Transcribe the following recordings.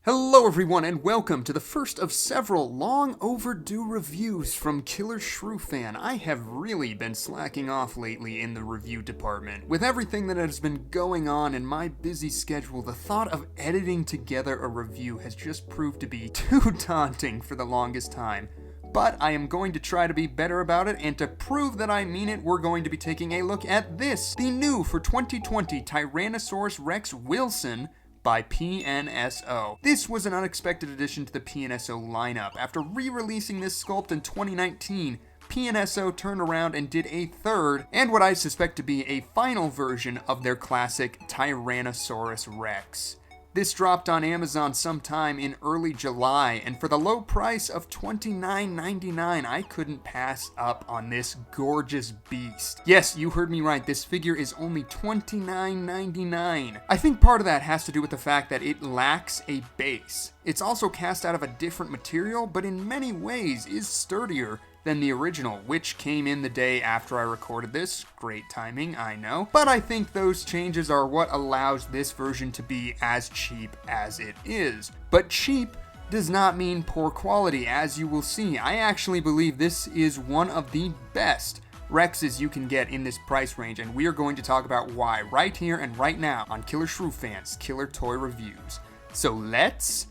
Hello everyone and welcome to the first of several long overdue reviews from Killer Shrew Fan. I have really been slacking off lately in the review department. With everything that has been going on in my busy schedule, the thought of editing together a review has just proved to be too daunting for the longest time. But I am going to try to be better about it, and to prove that I mean it, we're going to be taking a look at this, the new for 2020 Tyrannosaurus Rex Wilson by PNSO. This was an unexpected addition to the PNSO lineup. After re-releasing this sculpt in 2019, PNSO turned around and did a third, and what I suspect to be a final version of their classic Tyrannosaurus Rex. This dropped on Amazon sometime in early July, and for the low price of $29.99, I couldn't pass up on this gorgeous beast. Yes, you heard me right, this figure is only $29.99. I think part of that has to do with the fact that it lacks a base. It's also cast out of a different material, but in many ways is sturdier than the original, which came in the day after I recorded this. Great timing, I know. But I think those changes are what allows this version to be as cheap as it is. But cheap does not mean poor quality, as you will see. I actually believe this is one of the best Rexes you can get in this price range, and we are going to talk about why right here and right now on Killer Shrew Fan's Killer Toy Reviews. So let's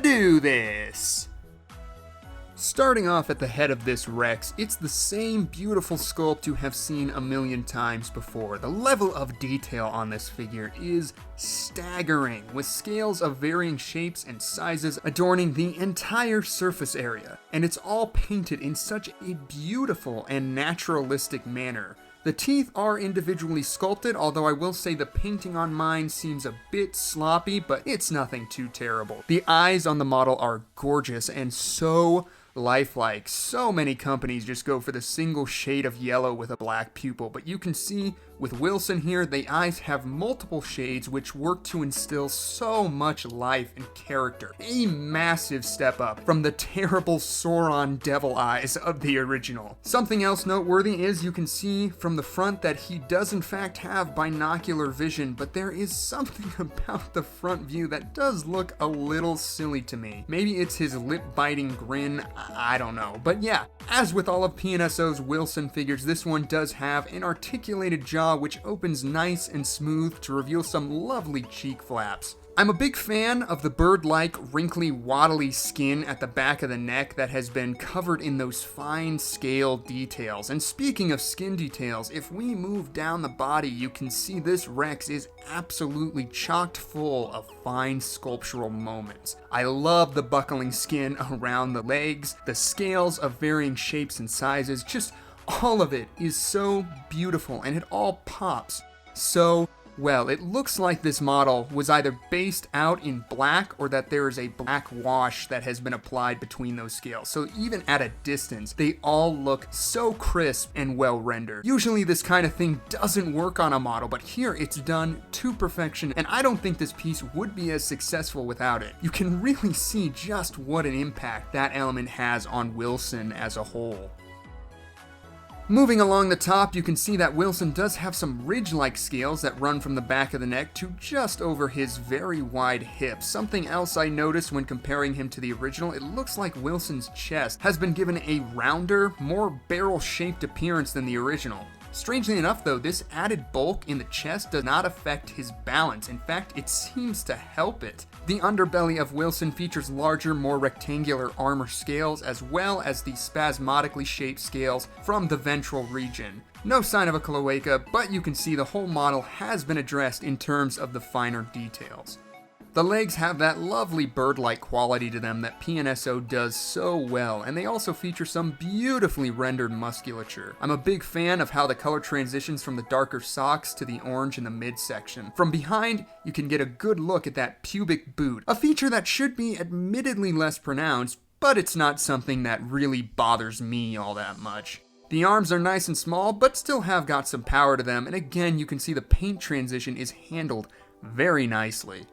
do this! Starting off at the head of this Rex, it's the same beautiful sculpt you have seen a million times before. The level of detail on this figure is staggering, with scales of varying shapes and sizes adorning the entire surface area, and it's all painted in such a beautiful and naturalistic manner. The teeth are individually sculpted, although I will say the painting on mine seems a bit sloppy, but it's nothing too terrible. The eyes on the model are gorgeous and so lifelike. So many companies just go for the single shade of yellow with a black pupil, but you can see with Wilson here, the eyes have multiple shades which work to instill so much life and character. A massive step up from the terrible Sauron devil eyes of the original. Something else noteworthy is you can see from the front that he does in fact have binocular vision, but there is something about the front view that does look a little silly to me. Maybe it's his lip-biting grin, I don't know. But yeah, as with all of PNSO's Wilson figures, this one does have an articulated jaw which opens nice and smooth to reveal some lovely cheek flaps. I'm a big fan of the bird-like, wrinkly, waddly skin at the back of the neck that has been covered in those fine scale details. And speaking of skin details, if we move down the body, you can see this Rex is absolutely chocked full of fine sculptural moments. I love the buckling skin around the legs, the scales of varying shapes and sizes, just all of it is so beautiful, and it all pops so well. It looks like this model was either based out in black or that there is a black wash that has been applied between those scales. So even at a distance, they all look so crisp and well rendered. Usually this kind of thing doesn't work on a model, but here it's done to perfection, and I don't think this piece would be as successful without it. You can really see just what an impact that element has on Wilson as a whole. Moving along the top, you can see that Wilson does have some ridge-like scales that run from the back of the neck to just over his very wide hips. Something else I noticed when comparing him to the original, it looks like Wilson's chest has been given a rounder, more barrel-shaped appearance than the original. Strangely enough though, this added bulk in the chest does not affect his balance. In fact, it seems to help it. The underbelly of Wilson features larger, more rectangular armor scales, as well as the spasmodically shaped scales from the ventral region. No sign of a cloaca, but you can see the whole model has been addressed in terms of the finer details. The legs have that lovely bird-like quality to them that PNSO does so well, and they also feature some beautifully rendered musculature. I'm a big fan of how the color transitions from the darker socks to the orange in the midsection. From behind, you can get a good look at that pubic boot, a feature that should be admittedly less pronounced, but it's not something that really bothers me all that much. The arms are nice and small, but still have got some power to them, and again, you can see the paint transition is handled very nicely.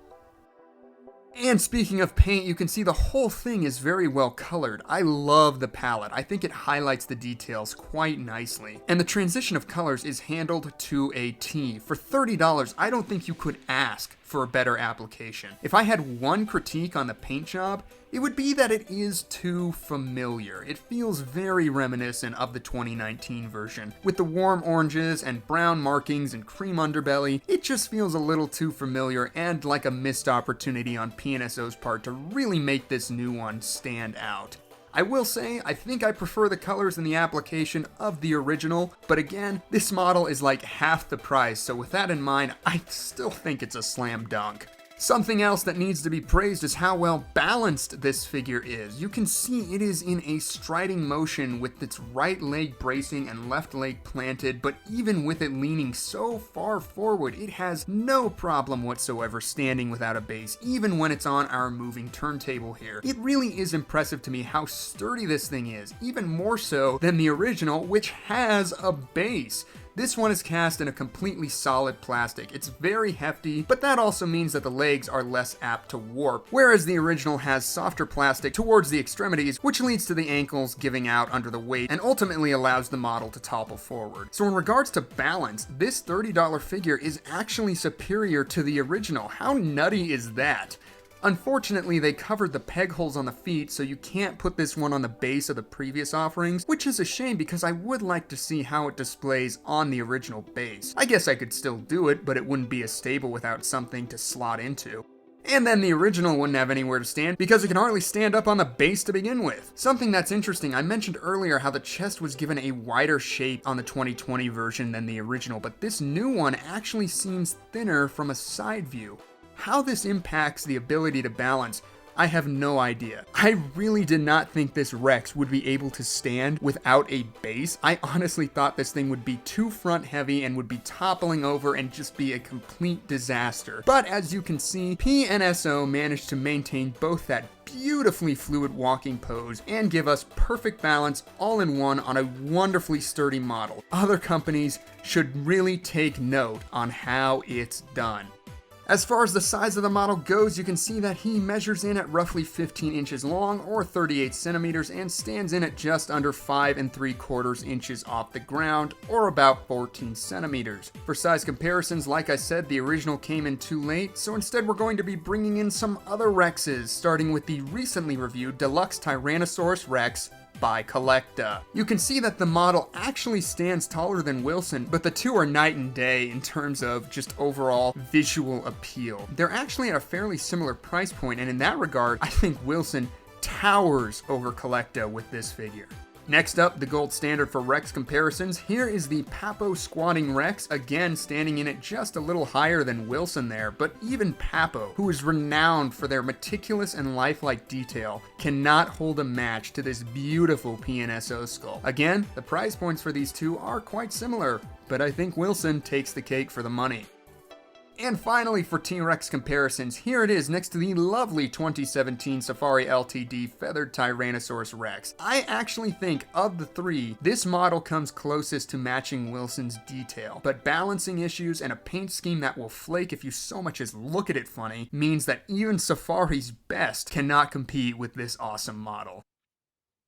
And speaking of paint, you can see the whole thing is very well colored. I love the palette. I think it highlights the details quite nicely. And the transition of colors is handled to a T. For $30, I don't think you could ask for a better application. If I had one critique on the paint job, it would be that it is too familiar. It feels very reminiscent of the 2019 version. With the warm oranges and brown markings and cream underbelly, it just feels a little too familiar and like a missed opportunity on PNSO's part to really make this new one stand out. I will say, I think I prefer the colors in the application of the original, but again, this model is like half the price, so with that in mind, I still think it's a slam dunk. Something else that needs to be praised is how well balanced this figure is. You can see it is in a striding motion with its right leg bracing and left leg planted, but even with it leaning so far forward, it has no problem whatsoever standing without a base, even when it's on our moving turntable here. It really is impressive to me how sturdy this thing is, even more so than the original, which has a base. This one is cast in a completely solid plastic. It's very hefty, but that also means that the legs are less apt to warp, whereas the original has softer plastic towards the extremities, which leads to the ankles giving out under the weight and ultimately allows the model to topple forward. So in regards to balance, this $30 figure is actually superior to the original. How nutty is that? Unfortunately, they covered the peg holes on the feet, so you can't put this one on the base of the previous offerings, which is a shame because I would like to see how it displays on the original base. I guess I could still do it, but it wouldn't be as stable without something to slot into. And then the original wouldn't have anywhere to stand because it can hardly stand up on the base to begin with. Something that's interesting, I mentioned earlier how the chest was given a wider shape on the 2020 version than the original, but this new one actually seems thinner from a side view. How this impacts the ability to balance, I have no idea. I really did not think this Rex would be able to stand without a base. I honestly thought this thing would be too front heavy and would be toppling over and just be a complete disaster. But as you can see, PNSO managed to maintain both that beautifully fluid walking pose and give us perfect balance all in one on a wonderfully sturdy model. Other companies should really take note on how it's done. As far as the size of the model goes, you can see that he measures in at roughly 15 inches long or 38 centimeters and stands in at just under 5 3/4 inches off the ground or about 14 centimeters. For size comparisons, like I said, the original came in too late, so instead we're going to be bringing in some other Rexes, starting with the recently reviewed Deluxe Tyrannosaurus Rex by Collecta. You can see that the model actually stands taller than Wilson, but the two are night and day in terms of just overall visual appeal. They're actually at a fairly similar price point, and in that regard, I think Wilson towers over Collecta with this figure. Next up, the gold standard for Rex comparisons. Here is the Papo Squatting Rex, again standing in it just a little higher than Wilson there, but even Papo, who is renowned for their meticulous and lifelike detail, cannot hold a match to this beautiful PNSO skull. Again, the price points for these two are quite similar, but I think Wilson takes the cake for the money. And finally, for T.rex comparisons, here it is next to the lovely 2017 Safari LTD Feathered Tyrannosaurus Rex. I actually think of the three, this model comes closest to matching Wilson's detail, but balancing issues and a paint scheme that will flake if you so much as look at it funny means that even Safari's best cannot compete with this awesome model.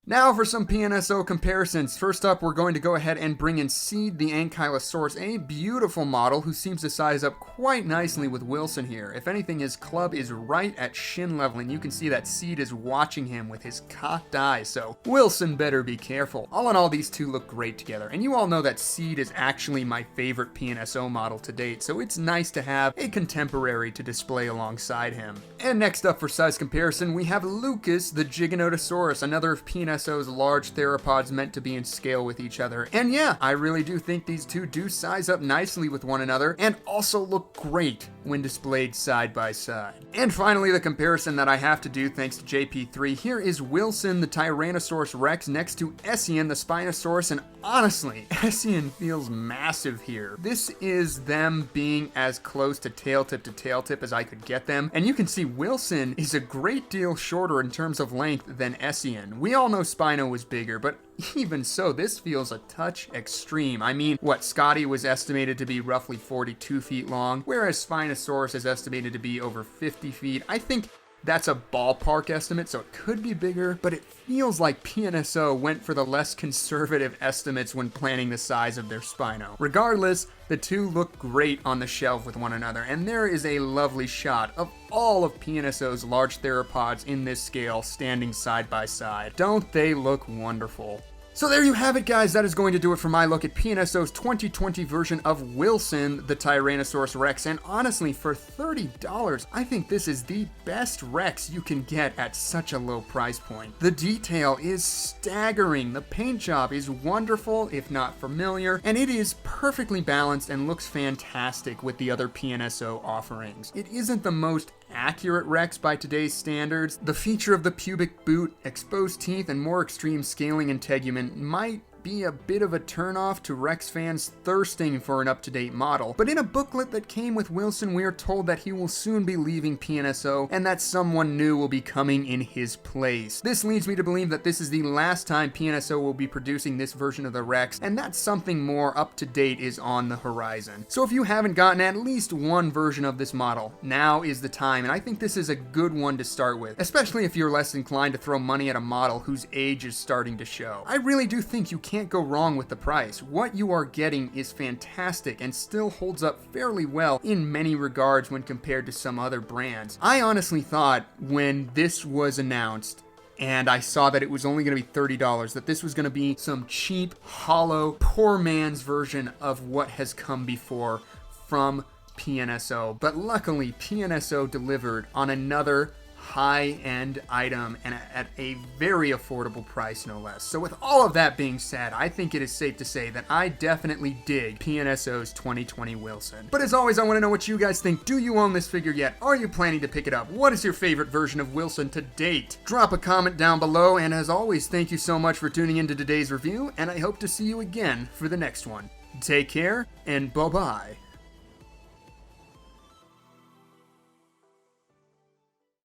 Now for some PNSO comparisons. First up, we're going to go ahead and bring in Seed the Ankylosaurus, a beautiful model who seems to size up quite nicely with Wilson here. If anything, his club is right at shin level, and you can see that Seed is watching him with his cocked eye, so Wilson better be careful. All in all, these two look great together, and you all know that Seed is actually my favorite PNSO model to date, so it's nice to have a contemporary to display alongside him. And next up for size comparison, we have Lucas the Giganotosaurus, another of PNSO's large theropods meant to be in scale with each other. And yeah, I really do think these two do size up nicely with one another and also look great when displayed side by side. And finally, the comparison that I have to do thanks to JP3, here is Wilson the Tyrannosaurus Rex next to Essien the Spinosaurus, and honestly, Essien feels massive here. This is them being as close to tail tip as I could get them, and you can see Wilson is a great deal shorter in terms of length than Essien. We all know Spino was bigger, but even so, this feels a touch extreme. I mean, Scotty was estimated to be roughly 42 feet long, whereas Spinosaurus is estimated to be over 50 feet. I think That's a ballpark estimate, so it could be bigger, but it feels like PNSO went for the less conservative estimates when planning the size of their Spino. Regardless, the two look great on the shelf with one another, and there is a lovely shot of all of PNSO's large theropods in this scale standing side by side. Don't they look wonderful? So there you have it, guys. That is going to do it for my look at PNSO's 2020 version of Wilson, the Tyrannosaurus Rex. And honestly, for $30, I think this is the best Rex you can get at such a low price point. The detail is staggering. The paint job is wonderful, if not familiar, and it is perfectly balanced and looks fantastic with the other PNSO offerings. It isn't the most accurate Rex by today's standards. The feature of the pubic boot, exposed teeth, and more extreme scaling integument might be a bit of a turnoff to Rex fans thirsting for an up-to-date model, but in a booklet that came with Wilson, we are told that he will soon be leaving PNSO and that someone new will be coming in his place. This leads me to believe that this is the last time PNSO will be producing this version of the Rex, and that something more up-to-date is on the horizon. So if you haven't gotten at least one version of this model, now is the time, and I think this is a good one to start with, especially if you're less inclined to throw money at a model whose age is starting to show. I really do think you can't go wrong with the price. What you are getting is fantastic and still holds up fairly well in many regards when compared to some other brands. I honestly thought when this was announced and I saw that it was only going to be $30, that this was going to be some cheap, hollow, poor man's version of what has come before from PNSO. But luckily, PNSO delivered on another high-end item and at a very affordable price, no less. So with all of that being said, I think it is safe to say that I definitely dig PNSO's 2020 Wilson. But as always, I want to know what you guys think. Do you own this figure yet? Are you planning to pick it up? What is your favorite version of Wilson to date? Drop a comment down below, and as always, thank you so much for tuning into today's review, and I hope to see you again for the next one. Take care, and bye-bye.